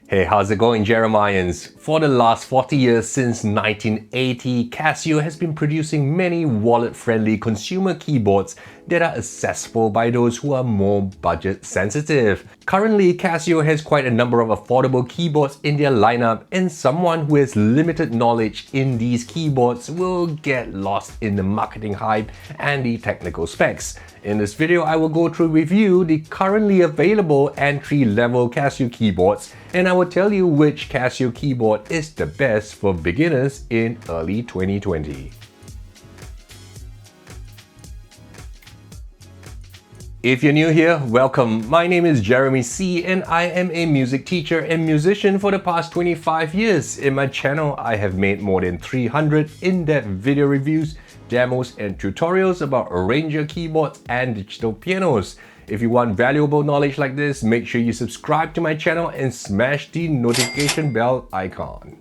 Hey, how's it going, Jeremians? For the last 40 years since 1980, Casio has been producing many wallet-friendly consumer keyboards that are accessible by those who are more budget sensitive. Currently, Casio has quite a number of affordable keyboards in their lineup, and someone who has limited knowledge in these keyboards will get lost in the marketing hype and the technical specs. In this video, I will go through review the currently available entry-level Casio keyboards, and I will tell you which Casio keyboard is the best for beginners in early 2020. If you're new here, welcome. My name is Jeremy C and I am a music teacher and musician for the past 25 years. In my channel, I have made more than 300 in-depth video reviews, demos and tutorials about arranger keyboards and digital pianos. If you want valuable knowledge like this, make sure you subscribe to my channel and smash the notification bell icon.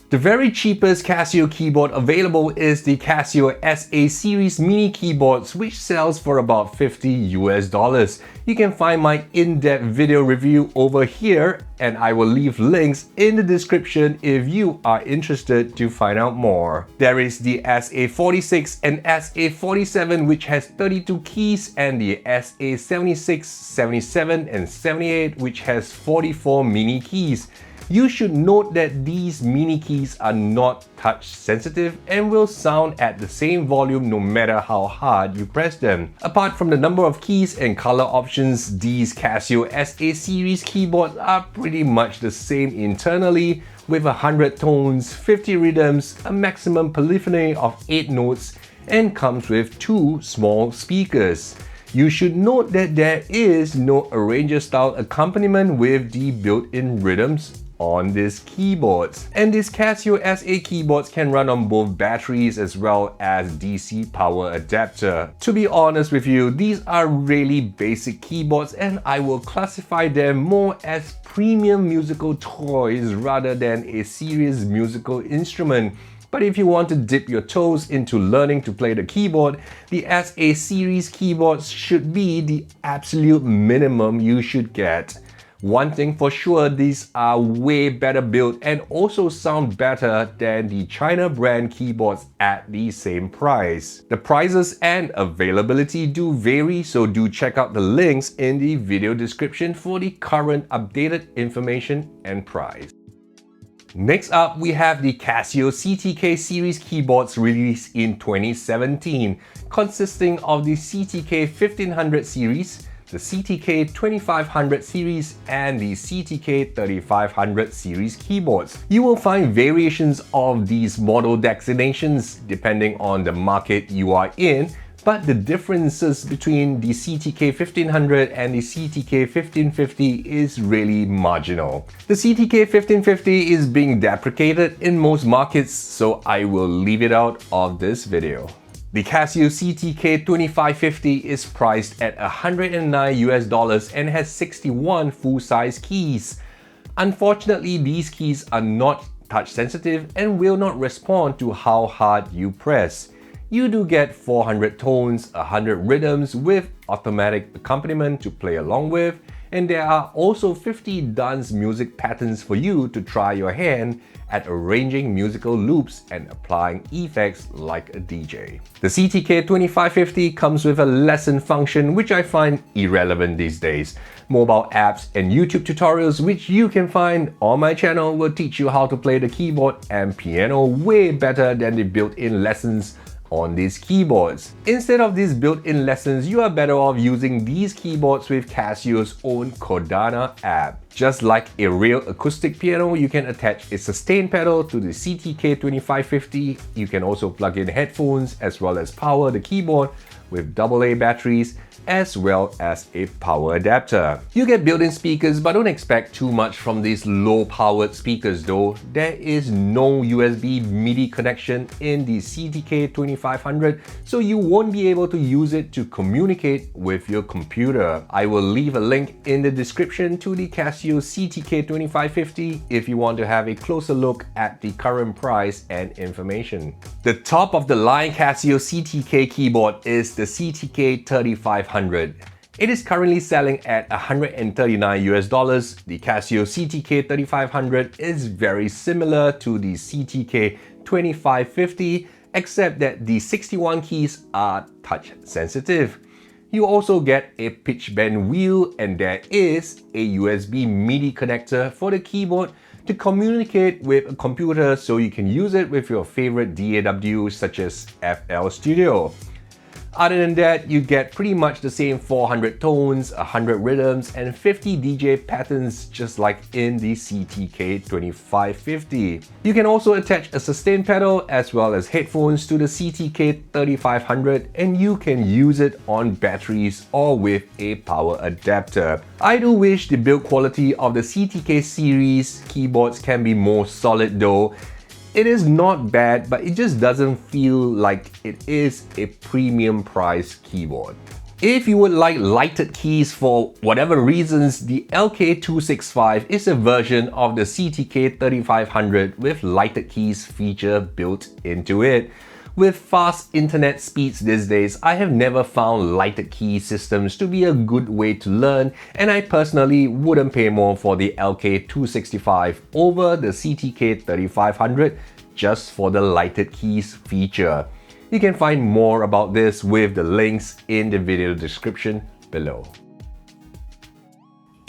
The very cheapest Casio keyboard available is the Casio SA series mini keyboards, which sells for about $50 US. You can find my in-depth video review over here, and I will leave links in the description if you are interested to find out more. There is the SA46 and SA47, which has 32 keys, and the SA76, 77 and 78, which has 44 mini keys. You should note that these mini keys are not touch sensitive and will sound at the same volume no matter how hard you press them. Apart from the number of keys and color options, these Casio SA series keyboards are pretty much the same internally, with 100 tones, 50 rhythms, a maximum polyphony of 8 notes, and comes with 2 small speakers. You should note that there is no arranger style accompaniment with the built-in rhythms on these keyboards. And these Casio SA keyboards can run on both batteries as well as DC power adapter. To be honest with you, these are really basic keyboards and I will classify them more as premium musical toys rather than a serious musical instrument. But if you want to dip your toes into learning to play the keyboard, the SA series keyboards should be the absolute minimum you should get. One thing for sure, these are way better built and also sound better than the China brand keyboards at the same price. The prices and availability do vary, so do check out the links in the video description for the current updated information and price. Next up, we have the Casio CTK series keyboards released in 2017, consisting of the CTK 1500 series, the CTK 2500 series, and the CTK 3500 series keyboards. You will find variations of these model designations depending on the market you are in, but the differences between the CTK 1500 and the CTK 1550 is really marginal. The CTK 1550 is being deprecated in most markets, so I will leave it out of this video. The Casio CTK 2550 is priced at $109 US and has 61 full-size keys. Unfortunately, these keys are not touch sensitive and will not respond to how hard you press. You do get 400 tones, 100 rhythms with automatic accompaniment to play along with, and there are also 50 dance music patterns for you to try your hand at arranging musical loops and applying effects like a DJ. The CTK 2550 comes with a lesson function, which I find irrelevant these days. Mobile apps and YouTube tutorials, which you can find on my channel, will teach you how to play the keyboard and piano way better than the built-in lessons on these keyboards. Instead of these built-in lessons, you are better off using these keyboards with Casio's own Kodana app. Just like a real acoustic piano, you can attach a sustain pedal to the CTK 2550. You can also plug in headphones as well as power the keyboard with AA batteries as well as a power adapter. You get built-in speakers, but don't expect too much from these low-powered speakers though. There is no USB MIDI connection in the CTK 2500, so you won't be able to use it to communicate with your computer. I will leave a link in the description to the Casio CTK 2550 if you want to have a closer look at the current price and information. The top of the line Casio CTK keyboard is the CTK 3500. It is currently selling at $139 US. The Casio CTK 3500 is very similar to the CTK 2550, except that the 61 keys are touch sensitive. You also get a pitch bend wheel, and there is a USB MIDI connector for the keyboard to communicate with a computer so you can use it with your favorite DAW such as FL Studio. Other than that, you get pretty much the same 400 tones, 100 rhythms, and 50 DJ patterns just like in the CTK 2550. You can also attach a sustain pedal as well as headphones to the CTK 3500, and you can use it on batteries or with a power adapter. I do wish the build quality of the CTK series keyboards can be more solid though. It is not bad, but it just doesn't feel like it is a premium price keyboard. If you would like lighted keys for whatever reasons, the LK265 is a version of the CTK 3500 with lighted keys feature built into it. With fast internet speeds these days, I have never found lighted key systems to be a good way to learn, and I personally wouldn't pay more for the LK265 over the CTK 3500 just for the lighted keys feature. You can find more about this with the links in the video description below.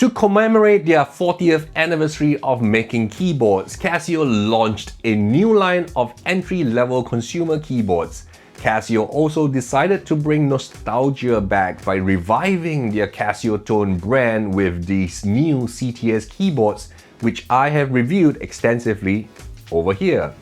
To commemorate their 40th anniversary of making keyboards, Casio launched a new line of entry-level consumer keyboards. Casio also decided to bring nostalgia back by reviving their Casio Tone brand with these new CTS keyboards, which I have reviewed extensively over here.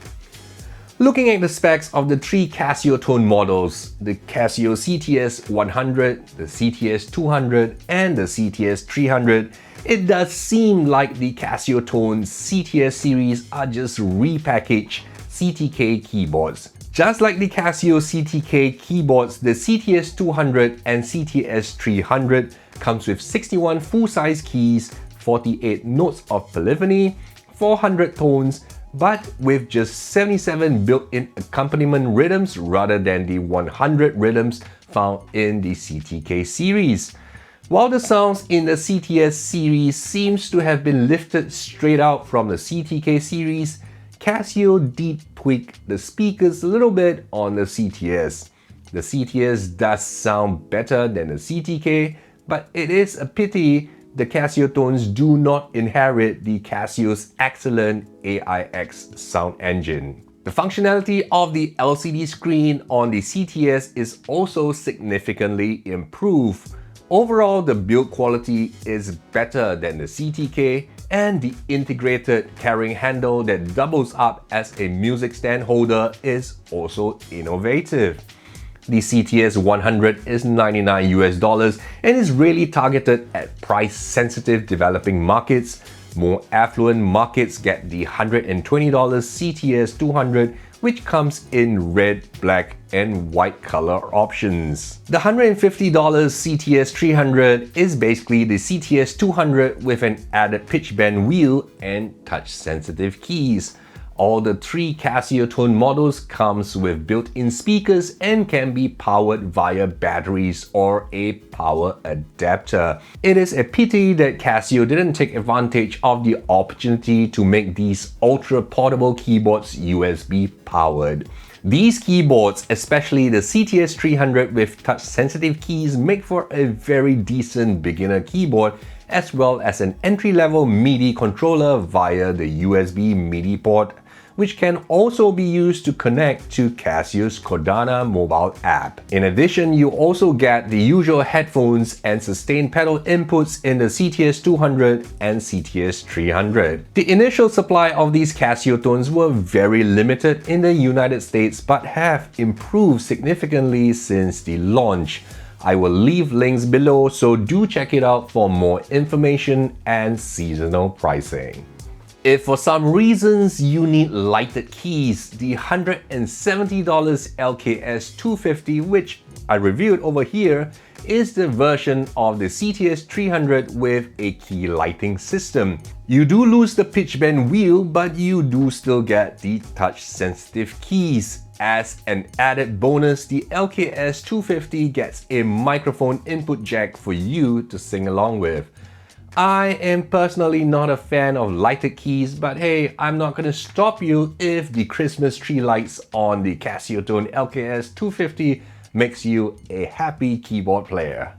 Looking at the specs of the three Casio Tone models, the Casio CTS 100, the CTS 200, and the CTS 300, it does seem like the Casio Tone CTS series are just repackaged CTK keyboards. Just like the Casio CTK keyboards, the CTS 200 and CTS 300 comes with 61 full-size keys, 48 notes of polyphony, 400 tones, but with just 77 built-in accompaniment rhythms rather than the 100 rhythms found in the CTK series. While the sounds in the CTS series seems to have been lifted straight out from the CTK series, Casio did tweak the speakers a little bit on the CTS. The CTS does sound better than the CTK, but it is a pity the Casio tones do not inherit the Casio's excellent AIX sound engine. The functionality of the LCD screen on the CTS is also significantly improved. Overall, the build quality is better than the CTK, and the integrated carrying handle that doubles up as a music stand holder is also innovative. The CTS 100 is $99 US and is really targeted at price-sensitive developing markets. More affluent markets get the $120 CTS 200, which comes in red, black, and white color options. The $150 CTS 300 is basically the CTS 200 with an added pitch bend wheel and touch-sensitive keys. All the three Casio Tone models comes with built-in speakers and can be powered via batteries or a power adapter. It is a pity that Casio didn't take advantage of the opportunity to make these ultra-portable keyboards USB powered. These keyboards, especially the CTS 300 with touch-sensitive keys, make for a very decent beginner keyboard, as well as an entry-level MIDI controller via the USB MIDI port, which can also be used to connect to Casio's Cordana mobile app. In addition, you also get the usual headphones and sustain pedal inputs in the CTS 200 and CTS 300. The initial supply of these Casio tones were very limited in the United States, but have improved significantly since the launch. I will leave links below, so do check it out for more information and seasonal pricing. If for some reasons you need lighted keys, the $170 LKS 250, which I reviewed over here, is the version of the CTS 300 with a key lighting system. You do lose the pitch bend wheel, but you do still get the touch sensitive keys. As an added bonus, the LKS 250 gets a microphone input jack for you to sing along with. I am personally not a fan of lighted keys, but hey, I'm not gonna stop you if the Christmas tree lights on the Casio Tone LKS 250 makes you a happy keyboard player.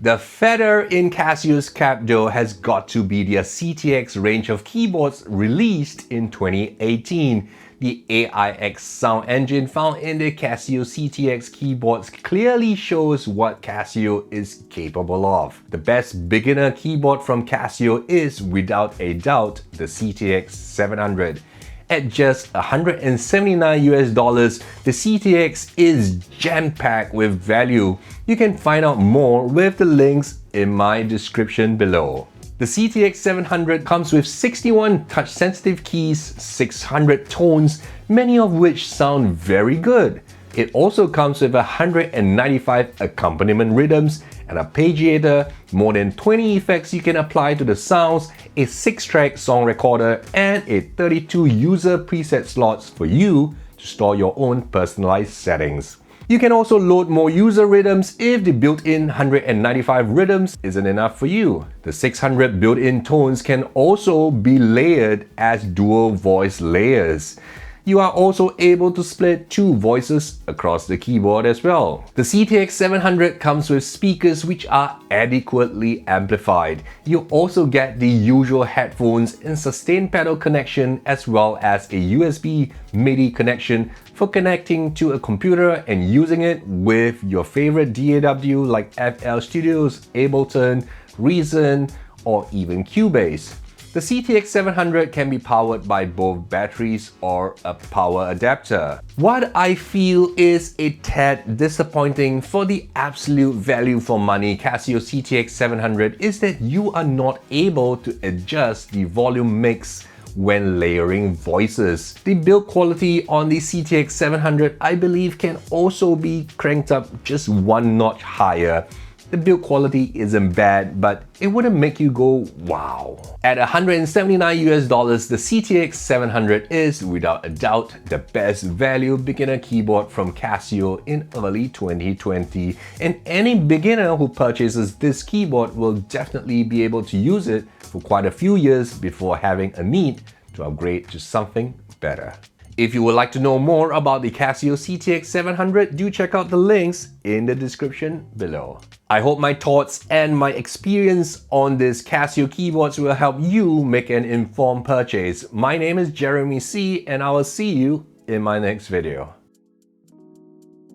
The feather in Casio's cap though has got to be their CTX range of keyboards released in 2018. The AIX sound engine found in the Casio CTX keyboards clearly shows what Casio is capable of. The best beginner keyboard from Casio is without a doubt the CTX 700. At just $179, the CTX is jam-packed with value. You can find out more with the links in my description below. The CTX 700 comes with 61 touch-sensitive keys, 600 tones, many of which sound very good. It also comes with 195 accompaniment rhythms, an arpeggiator, more than 20 effects you can apply to the sounds, a 6-track song recorder, and a 32 user preset slots for you to store your own personalized settings. You can also load more user rhythms if the built-in 195 rhythms isn't enough for you. The 600 built-in tones can also be layered as dual voice layers. You are also able to split 2 voices across the keyboard as well. The CTX 700 comes with speakers which are adequately amplified. You also get the usual headphones and sustain pedal connection as well as a USB MIDI connection for connecting to a computer and using it with your favorite DAW like FL Studios, Ableton, Reason, or even Cubase. The CTX 700 can be powered by both batteries or a power adapter. What I feel is a tad disappointing for the absolute value for money Casio CTX 700 is that you are not able to adjust the volume mix when layering voices. The build quality on the CTX 700 I believe can also be cranked up just one notch higher. The build quality isn't bad, but it wouldn't make you go wow. At $179, the CTX 700 is without a doubt the best value beginner keyboard from Casio in early 2020, and any beginner who purchases this keyboard will definitely be able to use it for quite a few years before having a need to upgrade to something better. If you would like to know more about the Casio CTX 700, do check out the links in the description below. I hope my thoughts and my experience on this Casio keyboards will help you make an informed purchase. My name is Jeremy C, and I will see you in my next video.